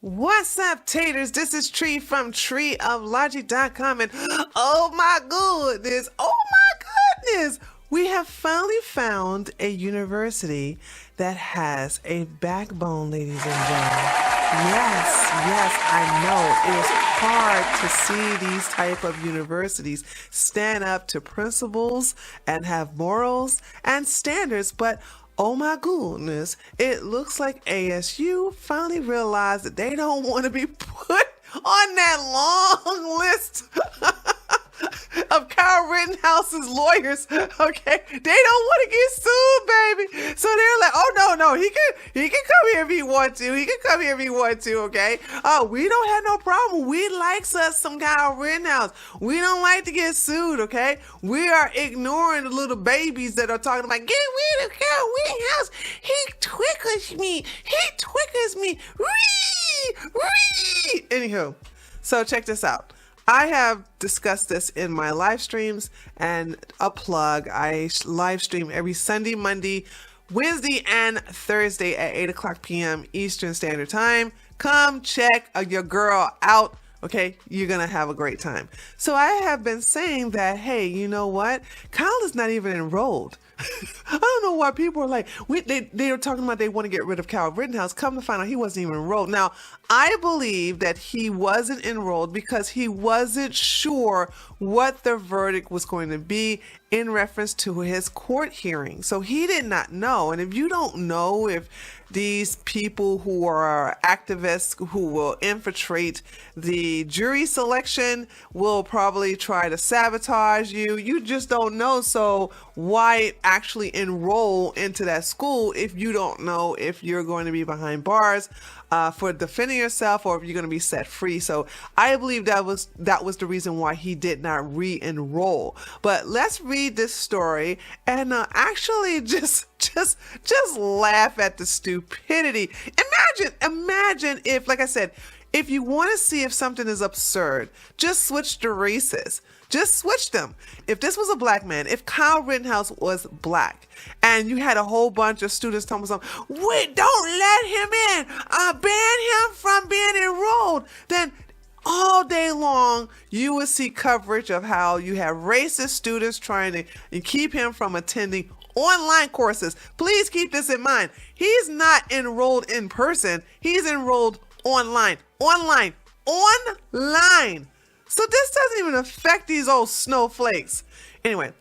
What's up, taters? This is Tree from treeoflogic.com, and oh my goodness, we have finally found a university that has a backbone, ladies and gentlemen. Yes, I know. It is hard to see these type of universities stand up to principles and have morals and standards, but oh my goodness, it looks like ASU finally realized that they don't want to be put on that long list of Kyle Rittenhouse's lawyers. Okay, they don't want to get sued, baby. So they're like, oh no, he can come here if he wants to. He can come here if he wants to. Okay. Oh, we don't have no problem. We likes us some Kyle Rittenhouse. We don't like to get sued. Okay. We are ignoring the little babies that are talking about get rid of Kyle Rittenhouse. He twickles me. Anywho, so check this out. I have discussed this in my live streams, and a plug. I live stream every Sunday, Monday, Wednesday, and Thursday at 8 o'clock p.m. Eastern Standard Time. Come check your girl out. Okay, you're going to have a great time. So I have been saying that, hey, you know what? Kyle is not even enrolled. I don't know why people are like, they are talking about they want to get rid of Kyle Rittenhouse. Come to find out he wasn't even enrolled. Now, I believe that he wasn't enrolled because he wasn't sure what the verdict was going to be in reference to his court hearing. So he did not know. And if you don't know if these people who are activists who will infiltrate the jury selection will probably try to sabotage you, you just don't know. So why actually enroll into that school if you don't know if you're going to be behind bars for defending yourself or if you're going to be set free? So I believe that was the reason why he did not re-enroll. But let's read this story and actually just laugh at the stupidity. Imagine if, like I said, if you want to see if something is absurd, just switch the races. Just switch them. If this was a black man, if Kyle Rittenhouse was black, and you had a whole bunch of students telling something, wait, don't let him in, ban him from being enrolled, then all day long, you would see coverage of how you have racist students trying to keep him from attending online courses. Please keep this in mind. He's not enrolled in person. He's enrolled online. So this doesn't even affect these old snowflakes. Anyway,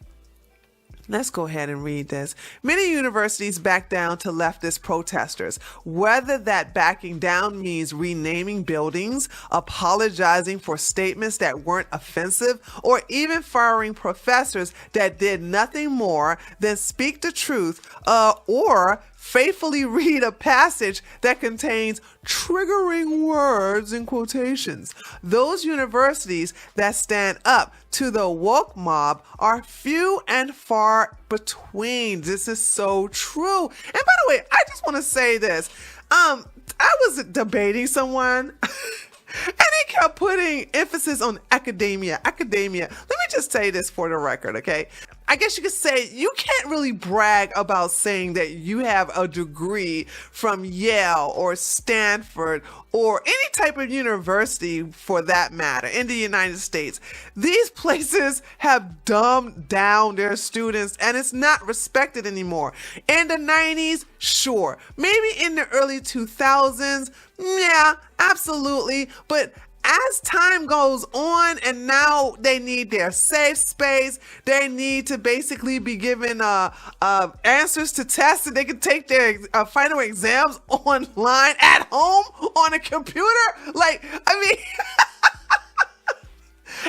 let's go ahead and read this. Many universities back down to leftist protesters. Whether that backing down means renaming buildings, apologizing for statements that weren't offensive, or even firing professors that did nothing more than speak the truth, or faithfully read a passage that contains triggering words in quotations. Those universities that stand up to the woke mob are few and far between. This is so true. And by the way, I just want to say this. I was debating someone and they kept putting emphasis on academia. Let me just say this for the record, okay? I guess you could say you can't really brag about saying that you have a degree from Yale or Stanford or any type of university for that matter in the United States. These places have dumbed down their students and it's not respected anymore. In the 90s, sure. Maybe in the early 2000s, yeah, absolutely. But as time goes on and now they need their safe space, they need to basically be given answers to tests that they can take their final exams online at home on a computer.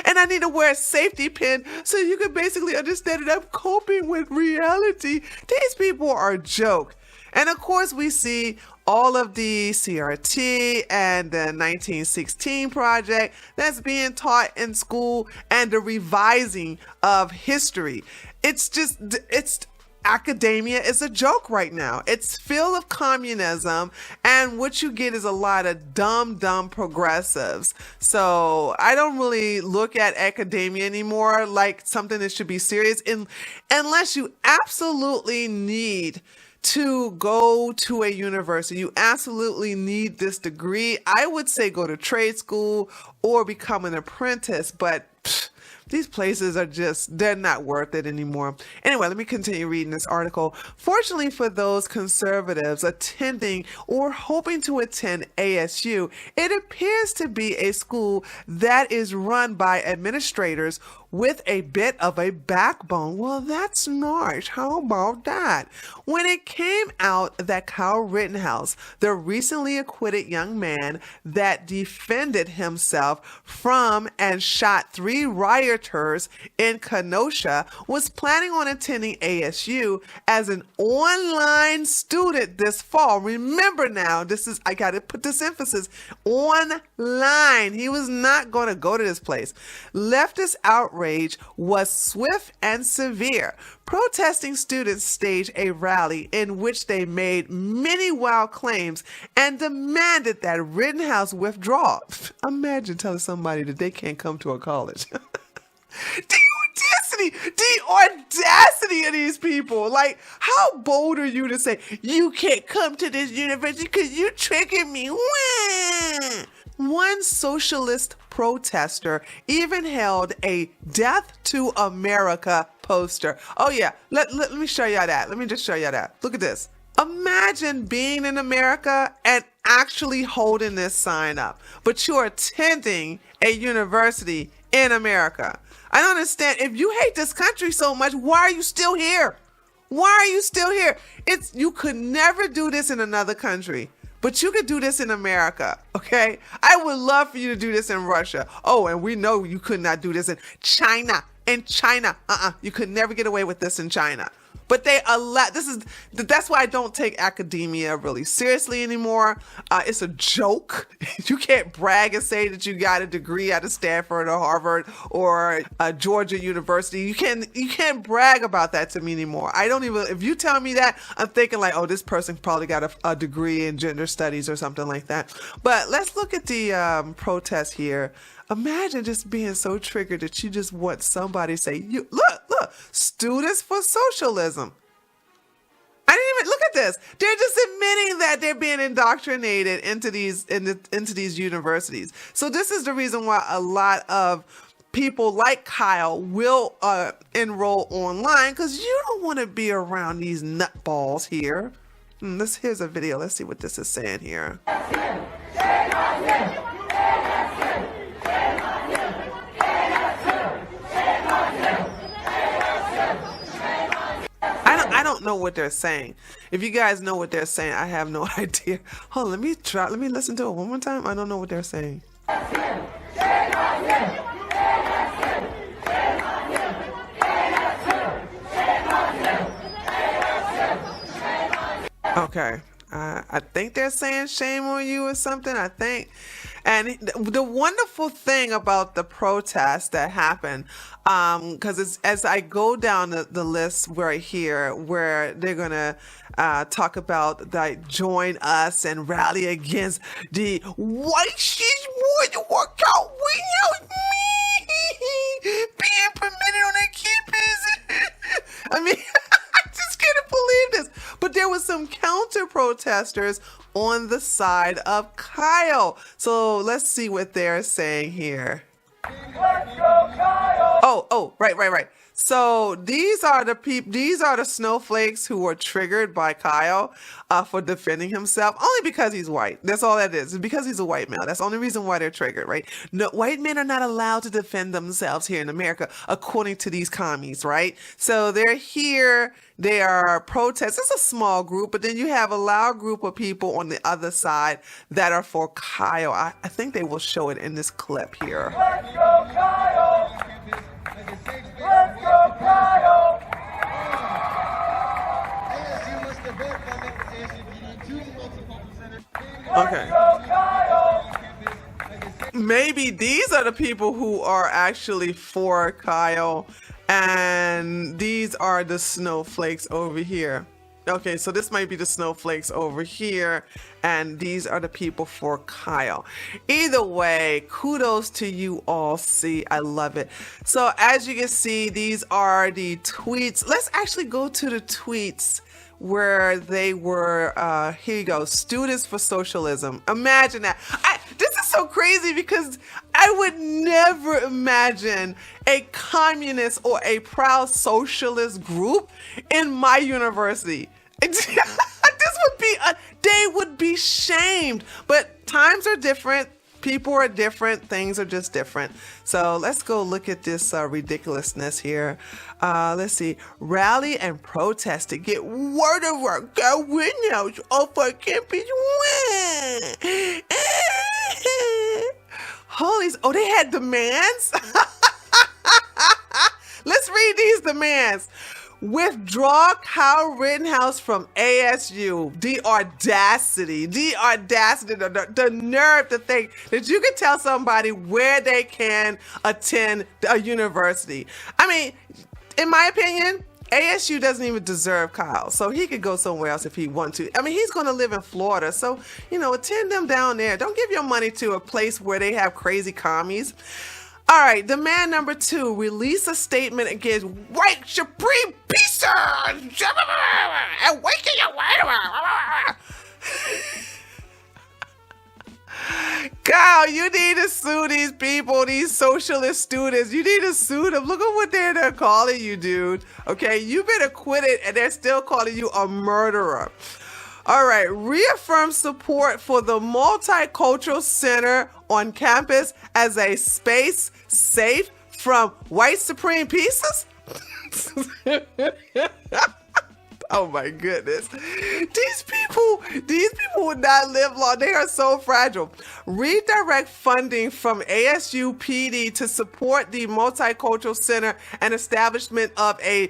And I need to wear a safety pin so you can basically understand that I'm coping with reality. These people are a joke. And of course, we see all of the CRT and the 1916 project that's being taught in school and the revising of history. Academia is a joke right now. It's filled of communism, and what you get is a lot of dumb progressives. So I don't really look at academia anymore like something that should be serious unless you absolutely need to go to a university. You absolutely need this degree. I would say go to trade school or become an apprentice, but these places are they're not worth it anymore. Anyway, let me continue reading this article. Fortunately for those conservatives attending or hoping to attend ASU, it appears to be a school that is run by administrators with a bit of a backbone. Well, that's nice. How about that? When it came out that Kyle Rittenhouse, the recently acquitted young man that defended himself from and shot 3 rioters in Kenosha, was planning on attending ASU as an online student this fall. Remember now, I got to put this emphasis, online. He was not going to go to this place. Leftist outrage was swift and severe. Protesting students staged a rally in which they made many wild claims and demanded that Rittenhouse withdraw. Imagine telling somebody that they can't come to a college. The audacity of these people. Like, how bold are you to say, you can't come to this university because you triggered me? Wah! One socialist protester even held a Death to America poster. Oh yeah, let me show y'all that. Let me just show y'all that. Look at this. Imagine being in America and actually holding this sign up, but you're attending a university in America. I don't understand. If you hate this country so much, why are you still here? Why are you still here? You could never do this in another country, but you could do this in America, okay? I would love for you to do this in Russia. Oh, and we know you could not do this in China. In China, you could never get away with this in China. But they allow, that's why I don't take academia really seriously anymore. It's a joke. You can't brag and say that you got a degree out of Stanford or Harvard or Georgia University. You can't brag about that to me anymore. I don't even, if you tell me that, I'm thinking like, oh, this person probably got a degree in gender studies or something like that. But let's look at the protest here. Imagine just being so triggered that you just want somebody to say, look, Students for Socialism. I didn't even look at this. They're just admitting that they're being indoctrinated into these universities. So this is the reason why a lot of people like Kyle will enroll online, because you don't want to be around these nutballs here. Here's a video. Let's see what this is saying here. I don't know what they're saying. If you guys know what they're saying, I have no idea. Hold on, let me listen to it one more time. I don't know what they're saying. Okay. I think they're saying shame on you or something, I think. And the wonderful thing about the protest that happened, because as I go down the list right here, where they're going to talk about like join us and rally against the white shit would work out without me being permitted on their campus. I mean, I just couldn't believe this. But there was some counter protesters on the side of Kyle. So let's see what they're saying here. Let's go, Kyle! Oh, right. So these are the snowflakes who were triggered by Kyle for defending himself, only because he's white. That's all that is. It's because he's a white male. That's the only reason why they're triggered, right? No, white men are not allowed to defend themselves here in America, according to these commies, right? So they're here. They are protests. It's a small group, but then you have a loud group of people on the other side that are for Kyle. I think they will show it in this clip here. Let's go, Kyle! Let's go, Kyle! Okay. Maybe these are the people who are actually for Kyle, and these are the snowflakes over here. Okay, so this might be the snowflakes over here, and these are the people for Kyle. Either way, kudos to you all. See, I love it. So as you can see, these are the tweets. Let's actually go to the tweets where they were, here you go, Students for Socialism. Imagine that. This is so crazy because I would never imagine a communist or a proud socialist group in my university. This would be, they would be shamed. But times are different. People are different. Things are just different. So let's go look at this ridiculousness here. Let's see. Rally and protest to get word of our Kyle Rittenhouse off our campus. Oh, they had demands? Let's read these demands. Withdraw Kyle Rittenhouse from ASU. The audacity, the nerve to think that you can tell somebody where they can attend a university. I mean, in my opinion, ASU doesn't even deserve Kyle, so he could go somewhere else if he wants to. I mean, he's going to live in Florida, so, attend them down there. Don't give your money to a place where they have crazy commies. All right, demand number 2, release a statement against white supremacists and waking your Kyle, you need to sue these people, these socialist students. You need to sue them. Look at what they're calling you, dude. Okay, you've been acquitted and they're still calling you a murderer. All right, reaffirm support for the Multicultural Center on campus as a space safe from white supreme pieces? Oh my goodness. These people would not live long. They are so fragile. Redirect funding from ASU PD to support the Multicultural Center and establishment of a...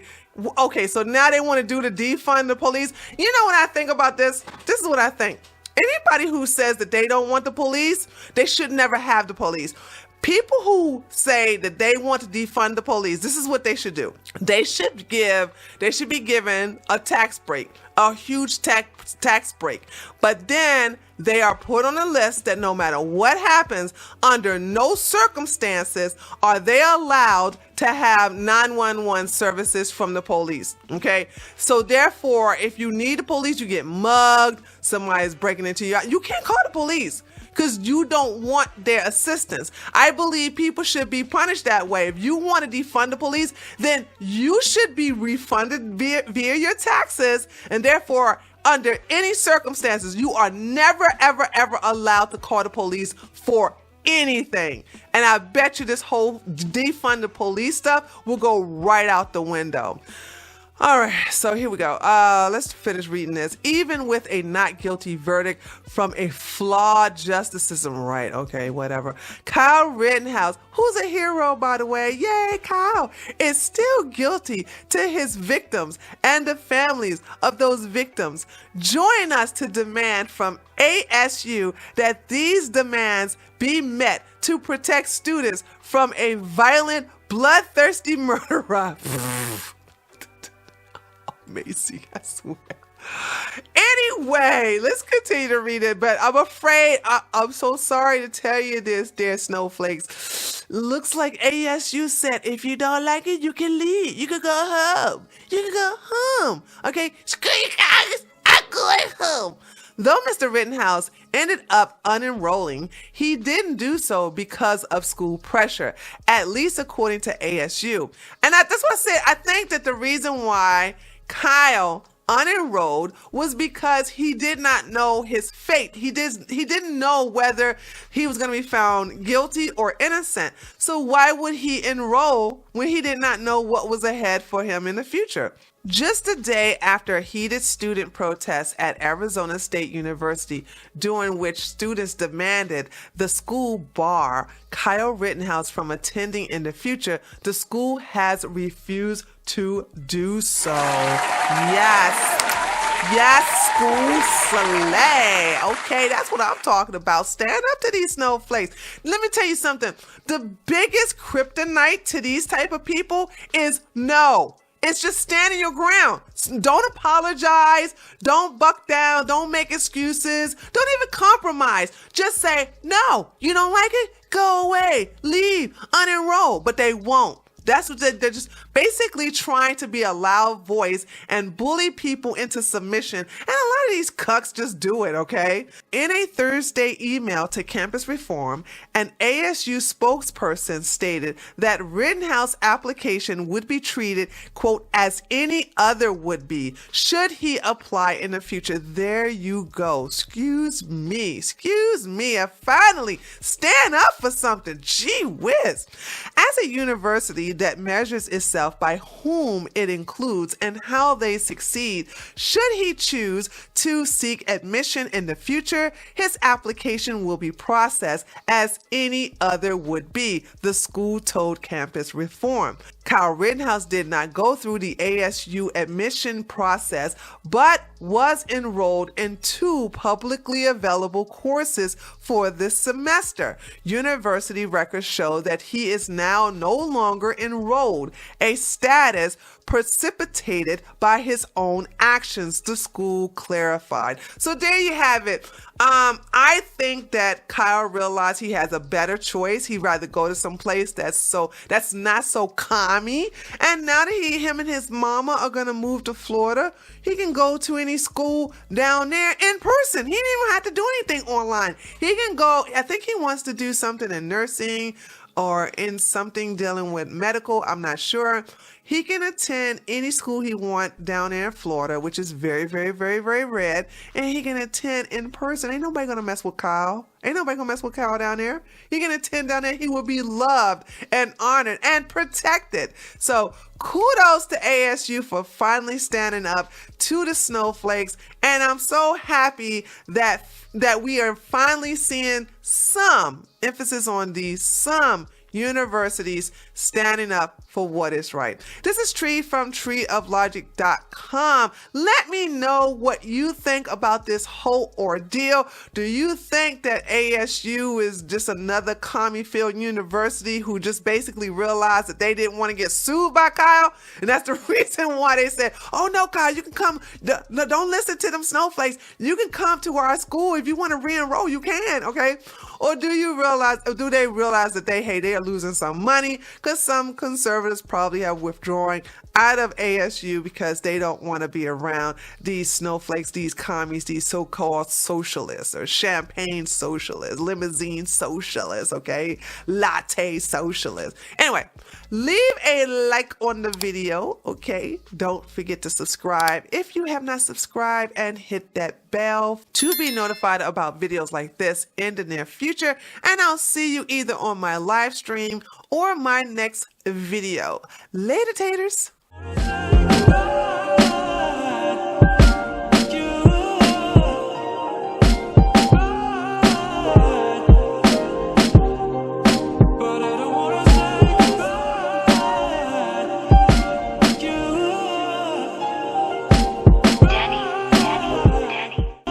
Okay, so now they want to do the defund the police. You know what I think about this? This is what I think. Anybody who says that they don't want the police, they should never have the police. People who say that they want to defund the police, this is what they should do. They should be given a tax break, a huge tax break. But then they are put on a list that no matter what happens, under no circumstances are they allowed to have 911 services from the police. Okay. So therefore, if you need the police, you get mugged, somebody's breaking into you, you can't call the police, because you don't want their assistance. I believe people should be punished that way. If you want to defund the police, then you should be refunded via your taxes, and therefore, under any circumstances, you are never, ever, ever allowed to call the police for anything. And I bet you this whole defund the police stuff will go right out the window. All right, so here we go. Let's finish reading this. Even with a not guilty verdict from a flawed justice system, right? Okay, whatever. Kyle Rittenhouse, who's a hero, by the way, yay, Kyle, is still guilty to his victims and the families of those victims. Join us to demand from ASU that these demands be met to protect students from a violent, bloodthirsty murderer. Macy, I swear. Anyway, let's continue to read it, but I'm afraid, I'm so sorry to tell you this, dear snowflakes. Looks like ASU said if you don't like it, you can leave. You can go home. You can go home. Okay, screw you guys, I'm going home. Though Mr. Rittenhouse ended up unenrolling, he didn't do so because of school pressure, at least according to ASU. And that's what I said. I think that the reason why Kyle unenrolled was because he did not know his fate. He didn't know whether he was going to be found guilty or innocent. So why would he enroll when he did not know what was ahead for him in the future? Just a day after heated student protests at Arizona State University, during which students demanded the school bar Kyle Rittenhouse from attending in the future, the school has refused to do so. Yes, school slay. Okay, that's what I'm talking about. Stand up to these snowflakes. Let me tell you something. The biggest kryptonite to these type of people is no. It's just standing your ground. Don't apologize. Don't buck down. Don't make excuses. Don't even compromise. Just say, no, you don't like it? Go away. Leave. Unenroll. But they won't. That's what they're just basically trying to be a loud voice and bully people into submission. And a lot of these cucks just do it, okay? In a Thursday email to Campus Reform, an ASU spokesperson stated that Rittenhouse application would be treated, quote, as any other would be, should he apply in the future. There you go. Excuse me. I finally stand up for something. Gee whiz. As a university that measures itself by whom it includes and how they succeed, should he choose to seek admission in the future, his application will be processed as any other would be, the school told Campus Reform. Kyle Rittenhouse did not go through the ASU admission process, but was enrolled in 2 publicly available courses for this semester. University records show that he is now no longer enrolled, a status precipitated by his own actions, the school clarified. So there you have it. I think that Kyle realized he has a better choice. He'd rather go to some place that's not so commie. And now that him and his mama are gonna move to Florida, he can go to any school down there in person. He didn't even have to do anything online. He can go, I think he wants to do something in nursing or in something dealing with medical. I'm not sure. He can attend any school he wants down there in Florida, which is very, very, very, very red. And he can attend in person. Ain't nobody gonna mess with Kyle. Ain't nobody gonna mess with Kyle down there. He can attend down there. He will be loved and honored and protected. So kudos to ASU for finally standing up to the snowflakes. And I'm so happy that we are finally seeing some emphasis on these, some universities standing up for what is right. This is Tree from treeoflogic.com. Let me know what you think about this whole ordeal. Do you think that ASU is just another commie-filled university who just basically realized that they didn't want to get sued by Kyle? And that's the reason why they said, oh no, Kyle, you can come. No, don't listen to them snowflakes. You can come to our school. If you want to re-enroll, you can, okay? Or do they realize that they are losing some money because some conservatives probably have withdrawing out of ASU because they don't want to be around these snowflakes, these commies, these so-called socialists or champagne socialists, limousine socialists, okay? Latte socialists. Anyway, leave a like on the video, okay? Don't forget to subscribe if you have not subscribed and hit that bell to be notified about videos like this in the near future. And I'll see you either on my live stream or my next video. Later, taters.